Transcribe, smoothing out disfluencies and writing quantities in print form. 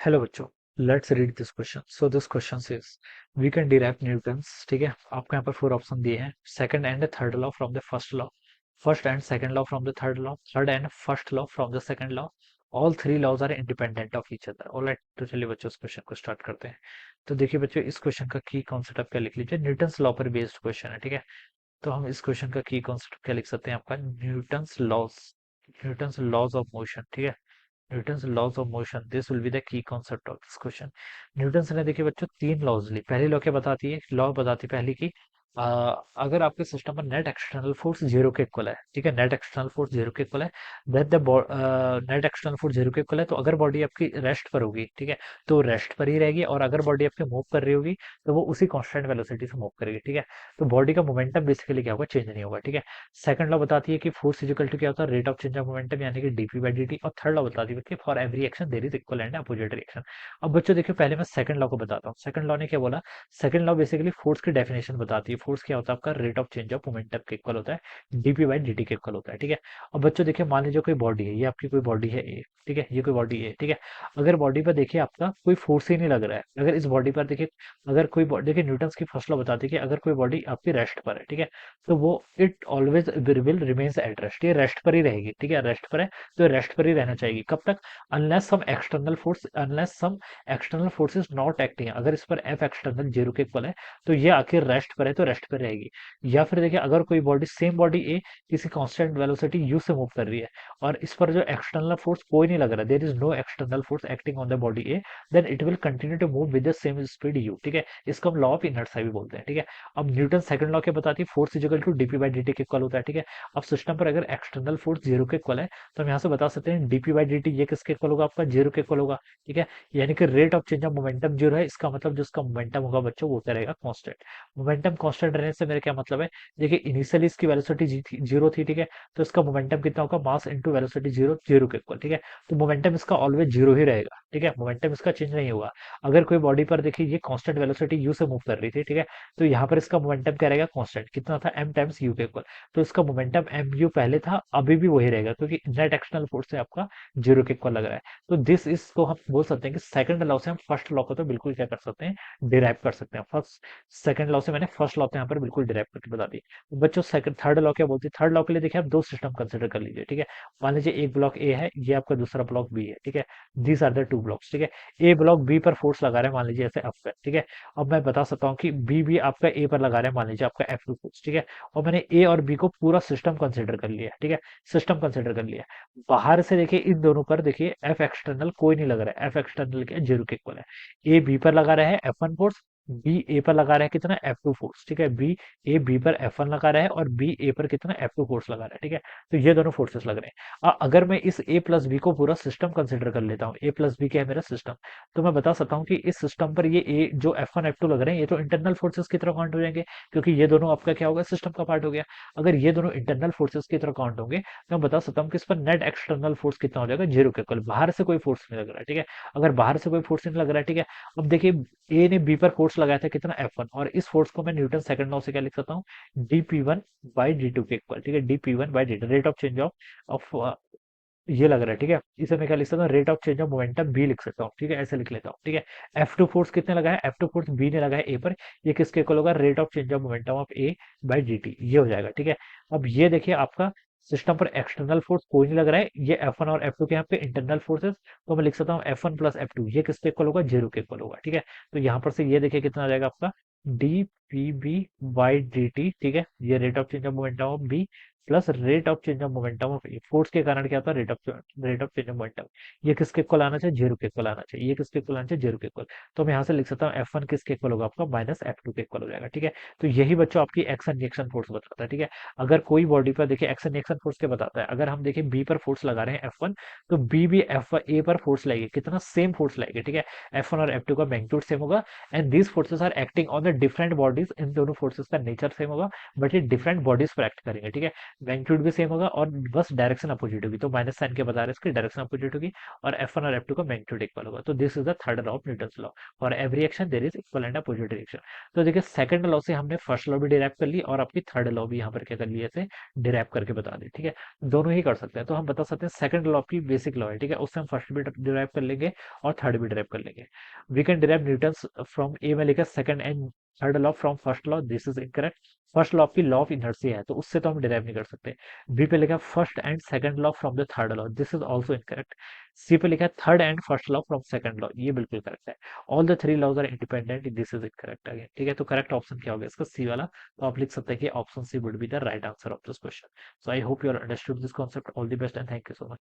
Hello बच्चों, let's read this question. So this question is we can derive Newton's. ठीक है, आपको यहाँ पर 4 ऑप्शन दिए हैं। Second and third law from the first law, first and second law from the third law, third and first law from the second law. All three laws are independent of each other. Alright, तो चलिए बच्चों इस question को start करते हैं। तो देखिए बच्चों, इस क्वेश्चन का की कॉन्सेप्ट आप क्या लिख लीजिए। न्यूटन्स लॉ पर बेस्ड क्वेश्चन है। ठीक है, तो हम इस क्वेश्चन का की कॉन्सेप्ट क्या लिख सकते हैं, आपका Newton's laws, Newton's laws of motion. ठीक है, Newton's laws of motion, this will be the key concept of this question. Newton's ने देखिए बच्चों तीन लॉज ली। पहली लॉ क्या बताती है, लॉ बताती है पहली की अगर आपके सिस्टम में नेट एक्सटर्नल फोर्स जीरो के इक्वल है। ठीक है, नेट एक्सटर्नल फोर्स जीरो के इक्वल है, that the net external force zero के इक्वल है, तो अगर बॉडी आपकी रेस्ट पर होगी, ठीक है, तो रेस्ट पर ही रहेगी। और अगर बॉडी आपकी मूव कर रही होगी तो वो उसी कांस्टेंट वेलोसिटी से मूव करेगी। ठीक है, तो बॉडी का मोमेंटम बेसिकली क्या होगा, चेंज नहीं होगा। ठीक है, सेकंड लॉ बताती है कि फोर्स इक्वल टू क्या होता है, rate of change of momentum, यानी कि डीपी बाई डी टी। और थर्ड लॉ बताती है कि for every action there is equal and opposite reaction. अब बच्चों देखिए, पहले मैं सेकंड लॉ को बताता हूँ। सेकंड लॉ ने क्या बोला, सेकंड लॉ बेसिकली फोर्स की डेफिनेशन बताती है। फोर्स क्या होता है आपका, rate of change of momentum के इक्वल होता है, डीपी बाई डी टी के इक्वल होता है। ठीक है, अब बच्चों देखिए, मान लीजिए कोई बॉडी है, ये आपकी कोई बॉडी है ए। ठीक है, ये कोई बॉडी है। ठीक है, अगर बॉडी पर देखिए आपका कोई फोर्स ही नहीं लग रहा है, अगर इस बॉडी पर देखिए, अगर कोई बॉडी, देखिए न्यूटन्स की फर्स्ट लॉ बताती है कि अगर कोई बॉडी आपकी रेस्ट पर है, ठीक है, तो वो it always will remains at rest, ये रेस्ट पर ही रहेगी। ठीक है, रेस्ट पर है तो रेस्ट पर ही रहना चाहिए। कब तक, unless some external force is not acting. अगर इस पर एफ एक्सटर्नल जीरो के इक्वल है तो ये आखिर रेस्ट पर है, तो रेस्ट पर रहेगी। या फिर देखिए, अगर कोई बॉडी, सेम बॉडी ए किसी कांस्टेंट वेलोसिटी यू से मूव कर रही है और इस पर जो एक्सटर्नल फोर्स कोई नहीं लग रहा, there is no external force acting on the body A, then it will continue to move with the same speed u. ठीक है, इसको हम लॉ ऑफ इनर्शिया भी बोलते हैं। ठीक है, अब न्यूटन सेकंड लॉ क्या बताती है, force equal to dp by d t के इक्वल होता है। ठीक है, अब सिस्टम पर अगर एक्सटर्नल फोर्स जीरो के इक्वल है तो हम यहाँ से बता सकते हैं डीपी बाई डी टी ये किसके इक्वल होगा, आपका जीरो के इक्वल होगा। ठीक है, यानी कि rate of change of momentum zero है, इसका मतलब जो इसका मोमेंटम होगा बच्चों वो क्या रहेगा, कांस्टेंट। मोमेंटम कांस्टेंट रहने से मेरा क्या मतलब है, देखिए इनिशियली इसकी वेलोसिटी जीरो थी। ठीक है, तो इसका मोमेंटम कितना होगा, mass into velocity, zero zero के इक्वल। ठीक है, तो मोमेंटम इसका ऑलवेज जीरो ही रहेगा। ठीक है, मोमेंटम इसका चेंज नहीं होगा। अगर कोई बॉडी पर देखिए ये कांस्टेंट वेलोसिटी यू से मूव कर रही थी, ठीक है, तो यहाँ पर इसका मोमेंटम क्या रहेगा, कांस्टेंट कितना था, एम टाइम्स यू के इक्वल। तो इसका मोमेंटम एम यू पहले था, अभी भी वही रहेगा, क्योंकि नेट एक्सटर्नल फोर्स से आपका जीरो के इक्वल लग रहा है। तो दिस इसको हम बोल सकते हैं कि सेकंड लॉ से हम फर्स्ट लॉ को तो बिल्कुल क्या कर सकते हैं, डिराइव कर सकते हैं। फर्स्ट सेकंड लॉ से मैंने फर्स्ट लॉ तो यहाँ पर बिल्कुल डिराइव करके बता दी। तो बच्चों सेकंड थर्ड लॉ क्या बोलती है, थर्ड लॉ के लिए देखिए आप दो सिस्टम कंसिडर कर लीजिए। ठीक है, मान लीजिए एक ब्लॉक ए है, ये आपका दूसरा ब्लॉक बी है। ठीक है, these are the two blocks. ठीक है, ए ब्लॉक बी पर फोर्स लगा रहे हैं, मान लीजिए ऐसे एफ पर। ठीक है, अब मैं बता सकता हूँ कि बी भी आपका ए पर लगा रहे हैं, मान लीजिए आपका एफ टू फोर्स। ठीक है, और मैंने ए और बी को पूरा सिस्टम कंसिडर कर लिया। ठीक है, सिस्टम कंसिडर कर लिया। बाहर से देखिए इन दोनों पर देखिए एफ एक्सटर्नल कोई नहीं लग रहा है, एफ एक्सटर्नल क्या जीरो के इक्वल है। ए बी पर लगा रहा है एफ वन फोर्स, बी ए पर लगा रहा है कितना, एफ टू फोर्स। ठीक है, बी ए बी पर एफ वन लगा रहा है और बी ए पर कितना, एफ टू फोर्स लगा रहा है। ठीक है, तो ये दोनों फोर्सेस लग रहे हैं। अगर मैं इस ए प्लस बी को पूरा सिस्टम कंसिडर कर लेता हूँ, ए प्लस बी क्या है मेरा सिस्टम, तो मैं बता सकता हूँ कि इस सिस्टम पर ये ए जो एफ वन एफ टू लग रहे हैं, ये तो इंटरनल फोर्सेस की तरह काउंट हो जाएंगे, क्योंकि ये दोनों आपका क्या होगा, सिस्टम का पार्ट हो गया। अगर ये दोनों इंटरनल फोर्सेस की तरह काउंट होंगे तो मैं बता सकता हूँ कि इस पर नेट एक्सटर्नल फोर्स कितना हो जाएगा, जीरो के इक्वल। बाहर से कोई फोर्स नहीं लग रहा है। ठीक है, अगर बाहर से कोई फोर्स नहीं लग रहा है, ठीक है, अब देखिए ए ने बी पर फोर्स लगाया था कितना, एफ वन, और इस फोर्स को मैं न्यूटन सेकंड लॉ से क्या लिख सकता हूँ, d p one by d two के इक्वल। ठीक है, d p one by d two, rate of change of ये लग रहा है। ठीक है, इसे मैं क्या लिख सकता हूँ, rate of change of momentum B लिख सकता हूँ। ठीक है, ऐसे लिख लेता हूँ। ठीक है, एफ टू फोर्स कितने लगा है, एफ टू फोर्स बी ने लगा है ए पर, ये किसके इक्वल होगा, rate of change of momentum of A by d T, ये हो जाएगा। ठीक है, अब ये देखिए आपका सिस्टम पर एक्सटर्नल फोर्स कोई नहीं लग रहा है, ये एफ वन और एफ टू के यहाँ पे इंटरनल फोर्सेस, तो मैं लिख सकता हूँ F one plus F two, ये किसके इक्वल होगा, जीरो के इक्वल होगा। ठीक है, तो यहाँ पर से ये देखिए कितना आ जाएगा आपका, d p B by d t. ठीक है, ये rate of change of momentum of B plus rate of change of momentum of A, force के कारण क्या होता है, rate of change of momentum. ये किसके इक्वल आना चाहिए, जीरो के इक्वल आना चाहिए, ये किसके इक्वल आना चाहिए, जीरो के इक्वल। तो मैं यहाँ से लिख सकता हूँ एफ वन किसके इक्वल होगा, आपका माइनस एफ टू के इक्वल हो जाएगा। ठीक है, तो यही बच्चों आपकी एक्शन रिएक्शन फोर्स बताता है। ठीक है, अगर कोई बॉडी पर देखिए एक्शन रिएक्शन फोर्स क्या बताता है, अगर हम देखें बी पर फोर्स लगा रहे हैं एफ वन, तो बी भी एफ ए पर फोर्स लगेगी, कितना, सेम फोर्स लगेगी। ठीक है, एफ वन और एफ टू का मैग्नीट्यूड सेम होगा, and these forces are acting on the different bodies, इन दोनों फोर्सेस का नेचर सेम होगा, बट ये डिफरेंट बॉडीज पर एक्ट करेंगे। ठीक है, मैग्नीट्यूड भी सेम होगा और बस डायरेक्शन अपोजिट होगी, तो माइनस साइन के बता रहे हैं इसकी डायरेक्शन अपोजिट होगी, और F1 और F2 का मैग्नीट्यूड इक्वल होगा। तो this is the third law of Newton law, for every action there is equal and opposite reaction. तो देखिए सेकंड लॉ से हमने फर्स्ट लॉ भी डिराइव कर ली और आपकी थर्ड लॉ भी यहाँ पर क्या कर ली, ऐसे डिराइव करके बता दी, ठीक है। दोनों ही कर सकते हैं, तो हम बता सकते हैं सेकंड लॉ की बेसिक लॉ है, ठीक है, उससे हम फर्स्ट भी डिराइव कर लेंगे और थर्ड भी डिराइव कर लेंगे। We can derive Newton's from A में लिखा second and third law from first law, this is incorrect. First law आपकी लॉ ऑफ इनर्शिया है, तो उससे तो हम डिराइव नहीं कर सकते। बी पे लिखा first and second law from the third law, this is also incorrect. C पे लिखा third and first law from second law, ये बिल्कुल करेक्ट है। All the three laws are independent, this is incorrect again, ठीक है। तो correct option क्या होगा इसका, सी वाला। तो आप लिख सकते हैं कि option C would be the right answer of this question. So I hope you are understood this concept. All the best and thank you so much.